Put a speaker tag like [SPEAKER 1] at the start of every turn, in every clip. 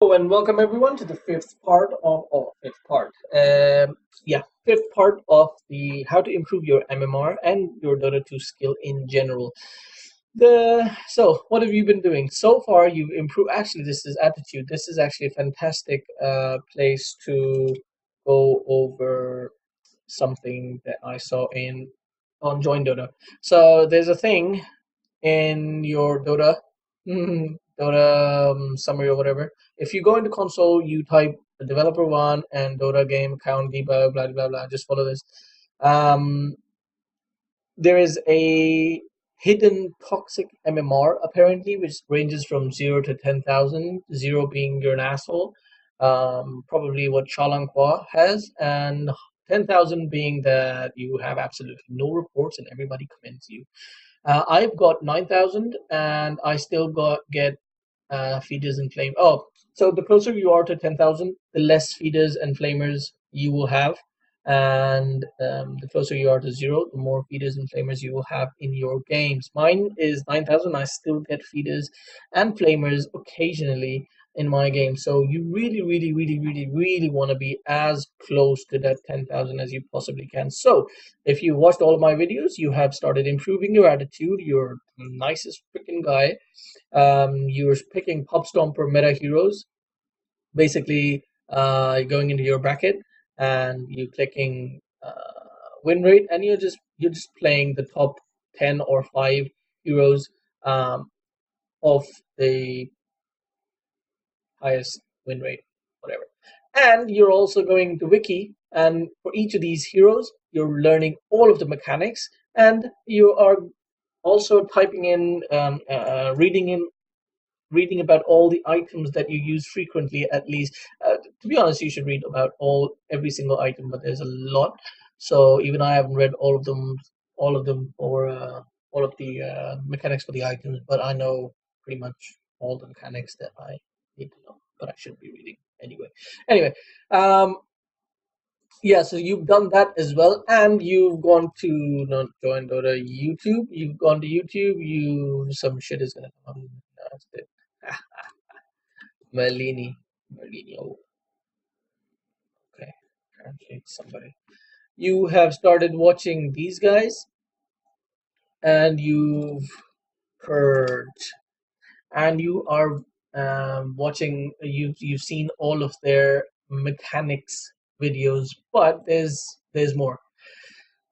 [SPEAKER 1] Hello and welcome everyone to the fifth part of the how to improve your MMR and your Dota 2 skill in general. So what have you been doing so far? You've improved. Actually, this is attitude. This is actually a fantastic place to go over something that I saw in on Join Dota. So there's a thing in your Dota, Dota summary or whatever. If you go into console, you type the developer one and Dota game account debug, blah blah blah. Just follow this. Um, there is a hidden toxic MMR apparently, which ranges from 0 to 10,000. 0 being you're an asshole, probably what Chalankwa has, and 10,000 being that you have absolutely no reports and everybody commends you. I've got 9,000 and I still get feeders and flame. Oh, so the closer you are to 10,000, the less feeders and flamers you will have. And the closer you are to 0, the more feeders and flamers you will have in your games. Mine is 9,000. I still get feeders and flamers occasionally in my game. So you really want to be as close to that 10,000 as you possibly can. So if you watched all of my videos, you have started improving your attitude. You're the nicest freaking guy. You're picking Pop Stomper meta heroes. Basically, going into your bracket and you clicking win rate, and you're just playing the top 10 or 5 heroes of the highest win rate, whatever. And you're also going to wiki, and for each of these heroes, you're learning all of the mechanics, and you are also typing in, reading about all the items that you use frequently. At least, to be honest, you should read about every single item, but there's a lot. So even I haven't read all of them, or all of the mechanics for the items, but I know pretty much all the mechanics that I need to know, but I should be reading anyway. Anyway, yeah, so you've done that as well, and you've gone to not join Dota YouTube. You've gone to YouTube. Some shit is gonna come on. That's it. Merlini. Oh, okay. Translate somebody. You have started watching these guys, and you've heard, and you are watching. You've seen all of their mechanics videos, but there's more.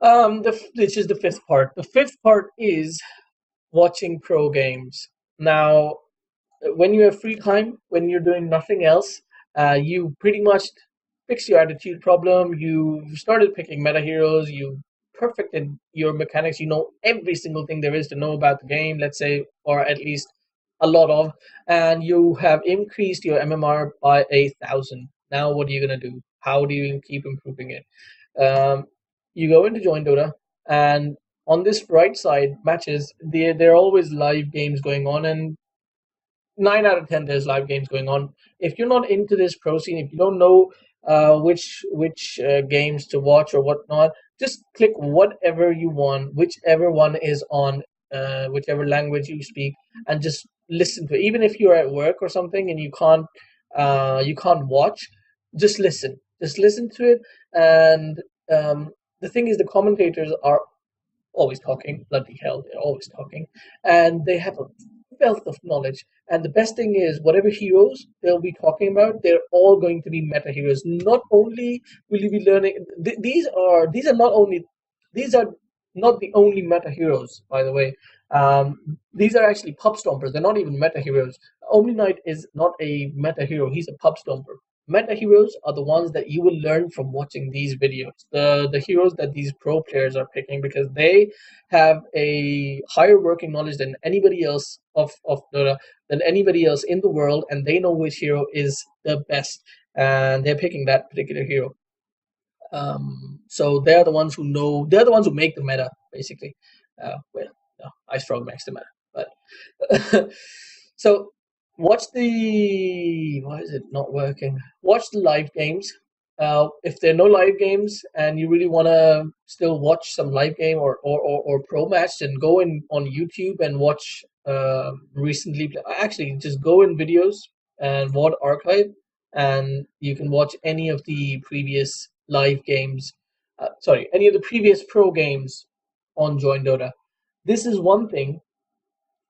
[SPEAKER 1] Which is the fifth part. The fifth part is watching pro games. Now, when you have free time, when you're doing nothing else, you pretty much fix your attitude problem. You started picking meta heroes. You perfected your mechanics. You know every single thing there is to know about the game, let's say, or at least a lot of, and you have increased your MMR by 1,000. Now, what are you gonna do? How do you keep improving it? Um, you go into Join Dota, and on this right side matches, there are always live games going on, and 9 out of 10 there's live games going on. If you're not into this pro scene, if you don't know which games to watch or whatnot, just click whatever you want, whichever one is on, whichever language you speak, and just listen to it. Even if you're at work or something and you can't watch, just listen to it. And the thing is, the commentators are always talking. Bloody hell, they're always talking, and they have a wealth of knowledge. And the best thing is, whatever heroes they'll be talking about, they're all going to be meta heroes. Not only will you be learning, these are not the only meta heroes, by the way. These are actually pub stompers. They're not even meta heroes. Omni Knight is not a meta hero. He's a pub stomper. Meta heroes are the ones that you will learn from watching these videos. The heroes that these pro players are picking, because they have a higher working knowledge than anybody else than anybody else in the world, and they know which hero is the best, and they're picking that particular hero. So they're the ones who know. They're the ones who make the meta, basically. Well, no, I strong max the meta, but so watch the. Why is it not working? Watch the live games. If there are no live games and you really want to still watch some live game or pro match, then go in on YouTube and watch recently. Actually, just go in videos. and VOD archive, and you can watch any of the previous live games. Sorry, any of the previous pro games on Join Dota. This is one thing.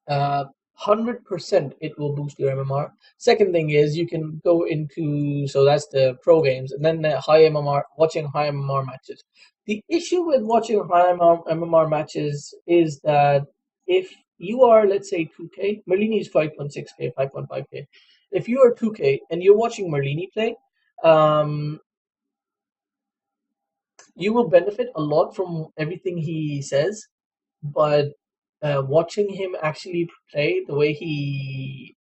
[SPEAKER 1] 100% it will boost your MMR. Second thing is you can go into, so that's the pro games, and then the high MMR, watching high MMR matches. The issue with watching high MMR matches is that if you are, let's say, 2K, Merlini is 5.6K, 5.5K. If you are 2K and you're watching Merlini play, um, you will benefit a lot from everything he says, but watching him actually play the way he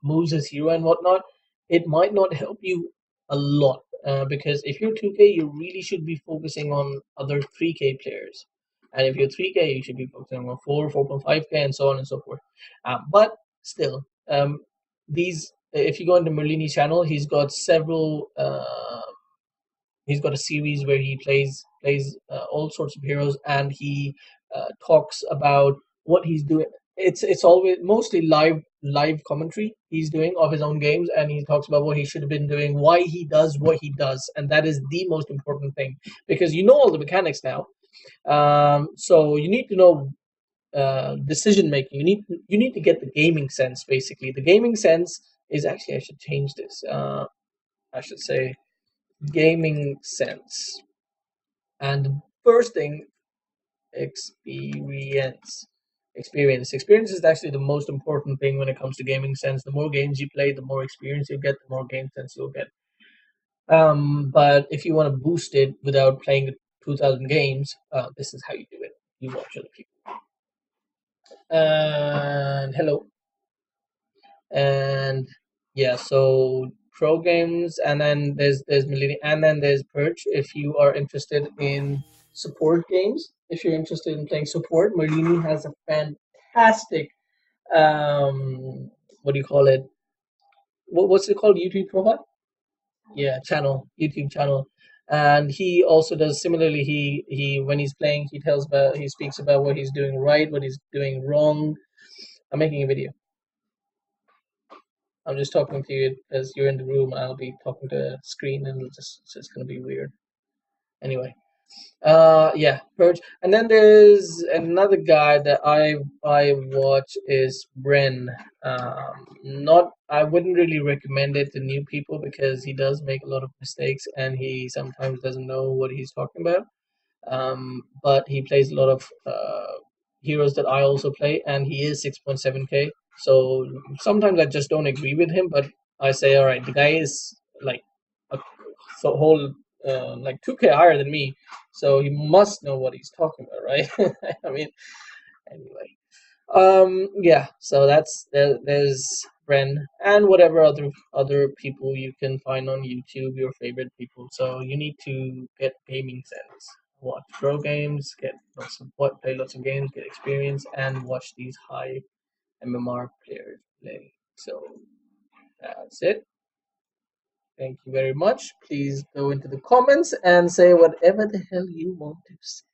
[SPEAKER 1] moves his hero and whatnot, it might not help you a lot. Because if you're 2K, you really should be focusing on other 3K players. And if you're 3K, you should be focusing on 4, 4.5K, and so on and so forth. But still, these if you go into Merlini's channel, he's got a series where he plays all sorts of heroes, and he talks about what he's doing. It's always mostly live commentary he's doing of his own games, and he talks about what he should have been doing, why he does what he does, and that is the most important thing, because you know all the mechanics now. So you need to know decision making. You need to get the gaming sense. Basically, the gaming sense is actually, I should change this. I should say gaming sense. And the first thing, experience. Experience is actually the most important thing when it comes to gaming sense. The more games you play, the more experience you get, the more game sense you'll get. But if you want to boost it without playing 2,000 games, this is how you do it. You watch other people. And hello. And yeah, so pro games, and then there's Millennium, and then there's Purge. If you are interested in support games, if you're interested in playing support, Merlini has a fantastic what do you call it? What's it called? YouTube profile? Yeah, channel, YouTube channel. And he also does similarly. He when he's playing, he speaks about what he's doing right, what he's doing wrong. I'm making a video. I'm just talking to you as you're in the room. I'll be talking to the screen, and it's just gonna be weird. Anyway, yeah, Purge. And then there's another guy that I watch is Bren. Not I wouldn't really recommend it to new people because he does make a lot of mistakes, and he sometimes doesn't know what he's talking about. But he plays a lot of heroes that I also play, and he is 6.7K. So sometimes I just don't agree with him, but I say, all right, the guy is like a whole like 2K higher than me, so he must know what he's talking about, right? I mean, anyway. Yeah, so there's Bren and whatever other people you can find on YouTube, your favorite people. So you need to get gaming sense, watch pro games, get play lots of games, get experience, and watch these high MMR players play. So that's it. Thank you very much. Please go into the comments and say whatever the hell you want to say.